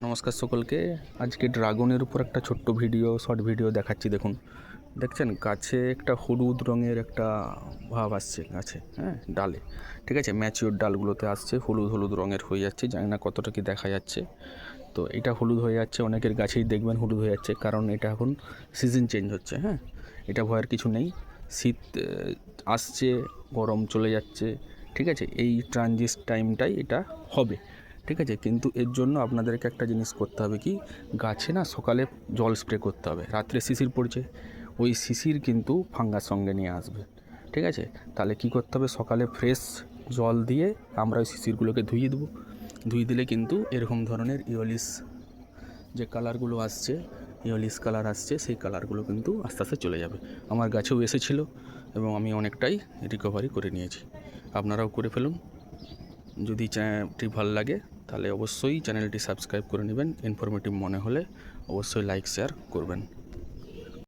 নমস্কার সকলকে। আজকে ড্রাগনের উপর একটা ছোট্ট শর্ট ভিডিও দেখাচ্ছি। দেখছেন গাছে একটা হলুদ রঙের একটা ভাব আসছে গাছে, হ্যাঁ, ডালে। ঠিক আছে, ম্যাচিওর ডালগুলোতে আসছে, হলুদ হলুদ রঙের হয়ে যাচ্ছে। জানি না কতটা কি দেখা যাচ্ছে। তো এটা হলুদ হয়ে যাচ্ছে, অনেকের গাছেই দেখবেন হলুদ হয়ে যাচ্ছে, কারণ এটা এখন সিজন চেঞ্জ হচ্ছে। হ্যাঁ, এটা ভয়ের কিছু নেই। শীত আসছে, গরম চলে যাচ্ছে। ঠিক আছে, এই ট্রানজিট টাইমটাই এটা হবে। ঠিক আছে, কিন্তু এর জন্য আপনাদেরকে একটা জিনিস করতে হবে, কি গাছে না সকালে জল স্প্রে করতে হবে। রাত্রে শিশির পড়ছে, ওই শিশির কিন্তু ফাঙ্গাস সঙ্গে নিয়ে আসবে। ঠিক আছে, তাহলে কি করতে হবে, সকালে ফ্রেশ জল দিয়ে আমরা ওই শিশিরগুলোকে ধুয়ে দেবো। ধুয়ে দিলে কিন্তু এরকম ধরনের ইয়োলিস যে কালারগুলো আসছে, ইয়োলিস কালার আসছে, সেই কালারগুলো কিন্তু আস্তে আস্তে চলে যাবে। আমার গাছেও এসেছিলো এবং আমি অনেকটাই রিকভারি করে নিয়েছি। আপনারাও করে ফেলুন। যদি চ্যানেলটি ভালো লাগে তাহলে অবশ্যই চ্যানেলটি সাবস্ক্রাইব করে নেবেন। ইনফরমেটিভ মনে হলে অবশ্যই লাইক শেয়ার করবেন।